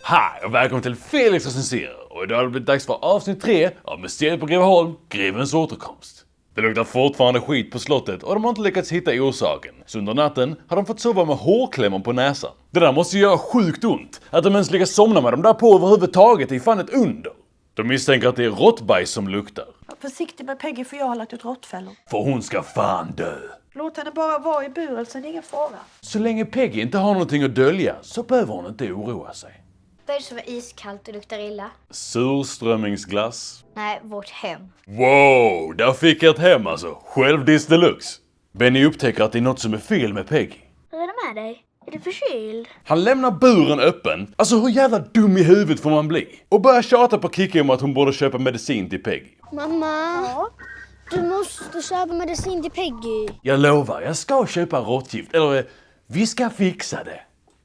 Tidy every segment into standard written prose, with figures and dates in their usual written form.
Hej och välkommen till Felix recenserar. Och idag har det blivit dags för avsnitt 3 av Mysteriet på Greveholm, Grevens återkomst. Det luktar fortfarande skit på slottet och de har inte lyckats hitta orsaken. Så under natten har de fått sova med hårklämmor på näsan. Det där måste ju göra sjukt ont. Att de ens lyckas somna med dem där på överhuvudtaget är fan ett under. De misstänker att det är råttbajs som luktar. Försiktig med Peggy för jag har lagt ut råttfällor. För hon ska fan dö. Låt henne bara vara i buren så det är ingen fara. Så länge Peggy inte har någonting att dölja så behöver hon inte oroa sig. Vad är det som är iskallt och luktar illa? Surströmmingsglass. Nej, vårt hem. Wow, där fick jag ett hem alltså. Självdiss deluxe. Benny upptäcker att det är något som är fel med Peggy. Hur är det med dig? Är du förkyld? Han lämnar buren öppen. Alltså hur jävla dum i huvudet får man bli? Och börjar tjata på Kiki om att hon borde köpa medicin till Peggy. Mamma, du måste köpa medicin till Peggy. Jag lovar, jag ska köpa råttgift. Eller, vi ska fixa det.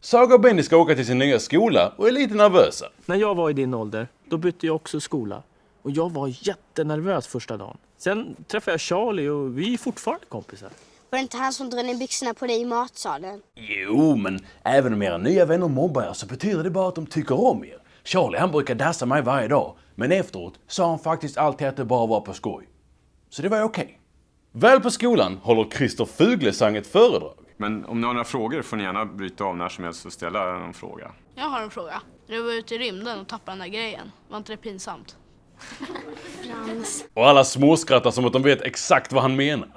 Saga och Benny ska åka till sin nya skola och är lite nervösa. När jag var i din ålder, då bytte jag också skola. Och jag var jättenervös första dagen. Sen träffade jag Charlie och vi är fortfarande kompisar. Var det inte han som drog ner byxorna på dig i matsalen? Jo, men även om era nya vänner mobbar er så betyder det bara att de tycker om er. Charlie han brukar dassa mig varje dag. Men efteråt sa han faktiskt alltid att det bara var på skoj. Så det var okej. Väl på skolan håller Christer Fuglesang ett föredrag. Men om ni har några frågor får ni gärna bryta av när som helst och ställa en fråga. Jag har en fråga. Du var ute i rymden och tappade den där grejen. Var inte det pinsamt? Frans. Och alla småskrattar som att de vet exakt vad han menar.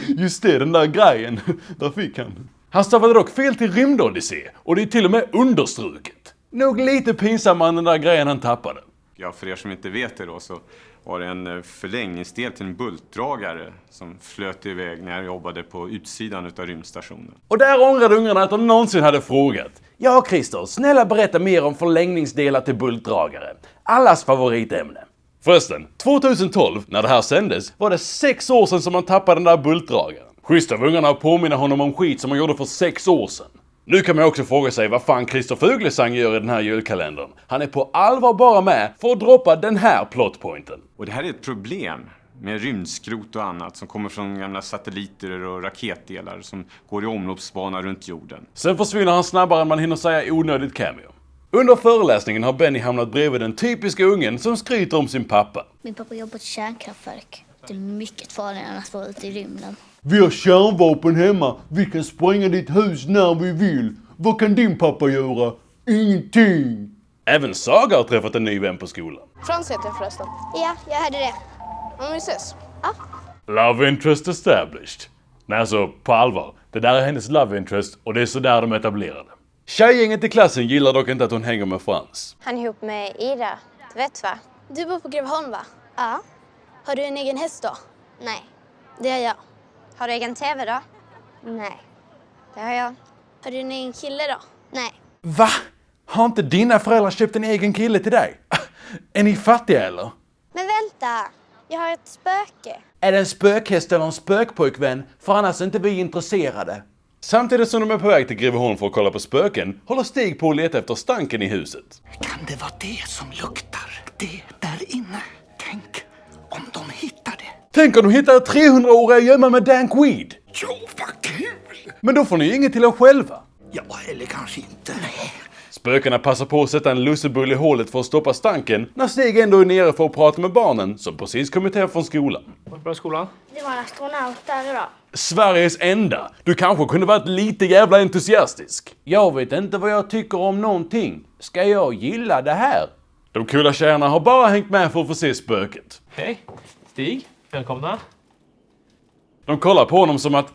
Just det, den där grejen. Där fick han. Han stavade dock fel till rymdodyssé. Och det är till och med understruket. Nog lite pinsammare än den där grejen han tappade. Ja, för er som inte vet det då så var det en förlängningsdel till en bultdragare som flöt iväg när jag jobbade på utsidan utav rymdstationen. Och där ångrade ungarna att de någonsin hade frågat. Ja, Christer, snälla berätta mer om förlängningsdelar till bultdragare. Allas favoritämne. Förresten, 2012, när det här sändes, var det 6 år sedan som man tappade den där bultdragaren. Schysst av ungarna att påminna honom om skit som man gjorde för 6 år sedan. Nu kan man också fråga sig vad fan Christer Fuglesang gör i den här julkalendern. Han är på allvar bara med för att droppa den här plotpointen. Och det här är ett problem med rymdskrot och annat som kommer från gamla satelliter och raketdelar som går i omloppsbana runt jorden. Sen försvinner han snabbare än man hinner säga onödigt cameo. Under föreläsningen har Benny hamnat bredvid den typiska ungen som skryter om sin pappa. Min pappa jobbar på ett kärnkraftverk. Det är mycket farligare än att vara ute i rymden. Vi har kärnvapen hemma. Vi kan spränga ditt hus när vi vill. Vad kan din pappa göra? Ingenting. Även Saga har träffat en ny vän på skolan. Frans heter jag förresten. Ja, jag hörde det. Om vi ses. Love interest established. Nej, alltså på allvar. Det där är hennes love interest och det är så där de etablerade. Tjejgänget i klassen gillar dock inte att hon hänger med Frans. Han är ihop med Ida, du vet va? Du bor på Greveholm va? Ja. Har du en egen häst då? Nej. Det har jag. Har du egen tv då? Nej. Det har jag. Har du en egen kille då? Nej. Va? Har inte dina föräldrar köpt en egen kille till dig? Är ni fattiga eller? Men vänta. Jag har ett spöke. Är det en spökhäst eller en spökpojkvän? För annars är inte vi intresserade. Samtidigt som de är på väg till Greveholm för att kolla på spöken håller Stig på att leta efter stanken i huset. Kan det vara det som luktar? Det där inne. Tänk om de hittar det. Tänk om de hittar 300-åriga gömma med dank weed. Jo, vad kul! Men då får ni ju inget till er själva. Ja, eller kanske inte. Nej. Spökarna passar på att sätta en lussebull i hålet för att stoppa stanken när Stig ändå är nere för att prata med barnen som precis kommit hem från skolan. Var det bra skolan? Det var en astronaut där idag. Sveriges enda. Du kanske kunde varit lite jävla entusiastisk. Jag vet inte vad jag tycker om någonting. Ska jag gilla det här? De coola tjejerna har bara hängt med för att få se spöket. Hej, Stig. Välkomna. De kollar på honom som att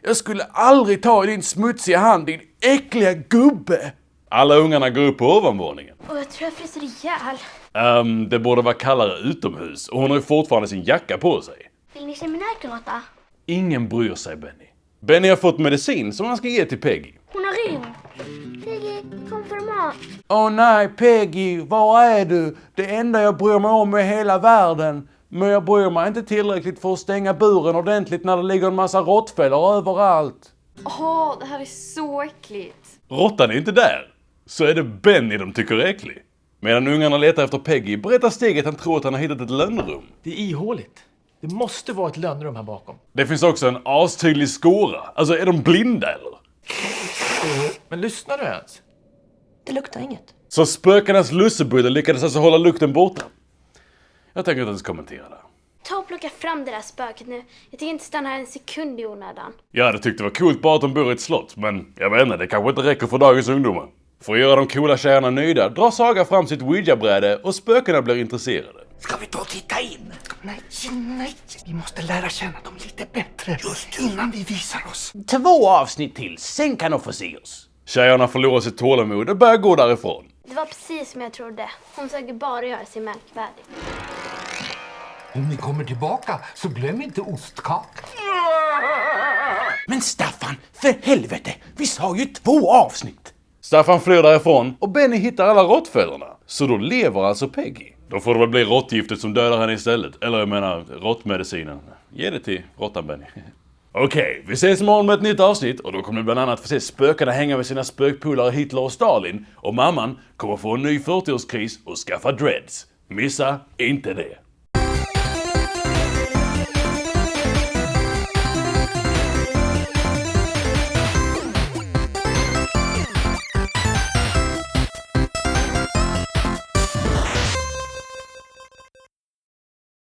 jag skulle aldrig ta i din smutsiga hand, din äckliga gubbe. Alla ungarna går upp på ovanvåningen. Och jag tror jag fryser ihjäl. Det borde vara kallare utomhus och hon har ju fortfarande sin jacka på sig. Vill ni se min ärgråta? Ingen bryr sig, Benny. Benny har fått medicin som han ska ge till Peggy. Hon har rymt. Peggy, kom för mat. Åh nej, Peggy, var är du? Det enda jag bryr mig om är hela världen. Men jag bryr mig inte tillräckligt för att stänga buren ordentligt när det ligger en massa råttfällor överallt. Åh, det här är så äckligt. Råttan är inte där. Så är det Benny de tycker är äcklig. Medan ungarna letar efter Peggy berättar Stig att han tror att han har hittat ett lönnrum. Det är ihåligt. Det måste vara ett lönnrum här bakom. Det finns också en astydlig skåra. Alltså, är de blinda eller? Men lyssnar du ens? Det luktar inget. Så spökarnas lussebulle lyckades alltså hålla lukten borta. Jag tänker inte ens kommentera det. Ta och plocka fram det där spöket nu. Jag tänker inte stanna här en sekund i onödan. Jag hade tyckt det var coolt bara att de bor i ett slott, men jag vet inte, det kanske inte räcker för dagens ungdomar. För att göra de coola tjejerna nöjda drar Saga fram sitt Ouija-bräde och spökena blir intresserade. Ska vi då titta in? Nej. Vi måste lära känna dem lite bättre innan vi visar oss. 2 avsnitt till, sen kan de få se oss. Tjejerna förlorar sitt tålamod och börjar gå därifrån. Det var precis som jag trodde. Hon försöker bara göra sig märkvärdig. Om ni kommer tillbaka så glöm inte ostkakan. Men Staffan, för helvete, vi sa ju 2 avsnitt. Staffan flyr därifrån och Benny hittar alla råttfällorna. Så då lever alltså Peggy. Då får det väl bli råttgiftet som dödar henne istället. Eller jag menar, råttmedicinen. Ge det till råttan Benny. Okej, vi ses imorgon med ett nytt avsnitt och då kommer vi bland annat få se spökarna hänga med sina spökpolare Hitler och Stalin och mamman kommer få en ny 40-årskris och skaffa dreads. Missa inte det.